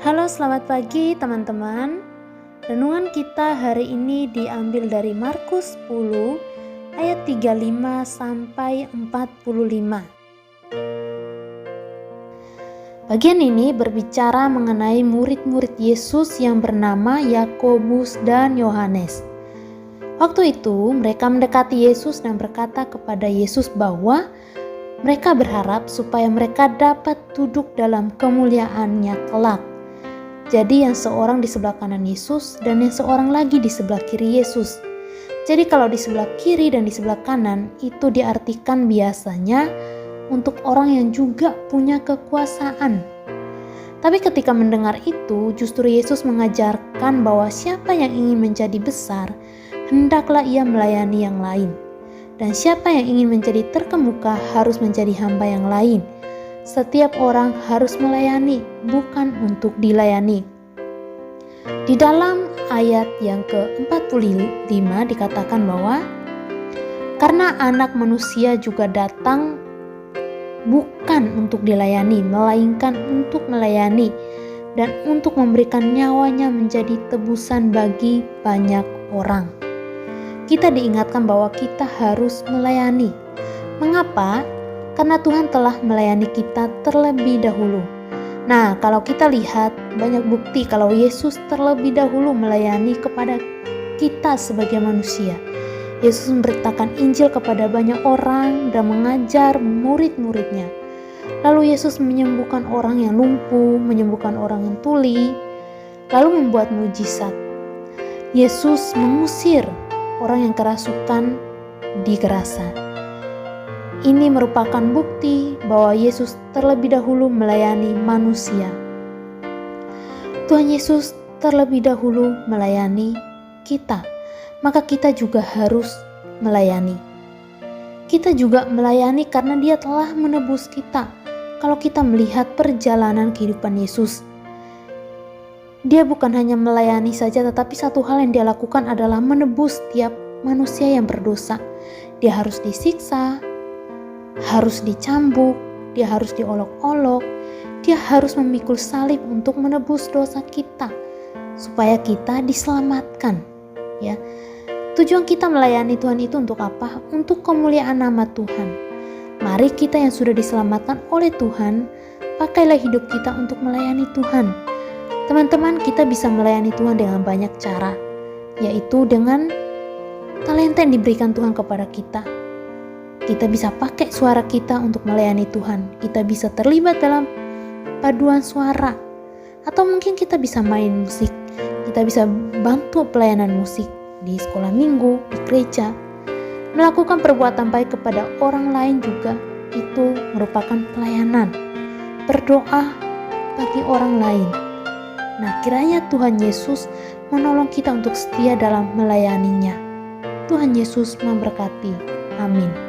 Halo, selamat pagi teman-teman. Renungan kita hari ini diambil dari Markus 10 ayat 35 sampai 45. Bagian ini berbicara mengenai murid-murid Yesus yang bernama Yakobus dan Yohanes. Waktu itu mereka mendekati Yesus dan berkata kepada Yesus bahwa mereka berharap supaya mereka dapat duduk dalam kemuliaan-Nya kelak. Jadi yang seorang di sebelah kanan Yesus dan yang seorang lagi di sebelah kiri Yesus. Jadi kalau di sebelah kiri dan di sebelah kanan itu diartikan biasanya untuk orang yang juga punya kekuasaan. Tapi ketika mendengar itu, justru Yesus mengajarkan bahwa siapa yang ingin menjadi besar, hendaklah ia melayani yang lain. Dan siapa yang ingin menjadi terkemuka harus menjadi hamba yang lain. Setiap orang harus melayani, bukan untuk dilayani. Di dalam ayat yang ke-45 dikatakan bahwa karena anak manusia juga datang bukan untuk dilayani, melainkan untuk melayani dan untuk memberikan nyawanya menjadi tebusan bagi banyak orang. Kita diingatkan bahwa kita harus melayani. Mengapa? Karena Tuhan telah melayani kita terlebih dahulu. Nah, kalau kita lihat banyak bukti kalau Yesus terlebih dahulu melayani kepada kita sebagai manusia. Yesus memberitakan Injil kepada banyak orang dan mengajar murid-muridnya. Lalu Yesus menyembuhkan orang yang lumpuh, menyembuhkan orang yang tuli, lalu membuat mujizat. Yesus mengusir orang yang kerasukan di Gerasa. Ini merupakan bukti bahwa Yesus terlebih dahulu melayani manusia. Tuhan Yesus terlebih dahulu melayani kita, maka kita juga harus melayani. Kita juga melayani karena Dia telah menebus kita. Kalau kita melihat perjalanan kehidupan Yesus, Dia bukan hanya melayani saja, tetapi satu hal yang Dia lakukan adalah menebus setiap manusia yang berdosa. Dia harus disiksa, harus dicambuk, Dia harus diolok-olok, Dia harus memikul salib untuk menebus dosa kita, supaya kita diselamatkan. Ya, tujuan kita melayani Tuhan itu untuk apa? Untuk kemuliaan nama Tuhan. Mari kita yang sudah diselamatkan oleh Tuhan, pakailah hidup kita untuk melayani Tuhan. Teman-teman, kita bisa melayani Tuhan dengan banyak cara, yaitu dengan talenta yang diberikan Tuhan kepada kita. Kita bisa pakai suara kita untuk melayani Tuhan. Kita bisa terlibat dalam paduan suara. Atau mungkin kita bisa main musik. Kita bisa bantu pelayanan musik di sekolah minggu, di gereja. Melakukan perbuatan baik kepada orang lain juga itu merupakan pelayanan. Berdoa bagi orang lain. Nah, kiranya Tuhan Yesus menolong kita untuk setia dalam melayaninya. Tuhan Yesus memberkati. Amin.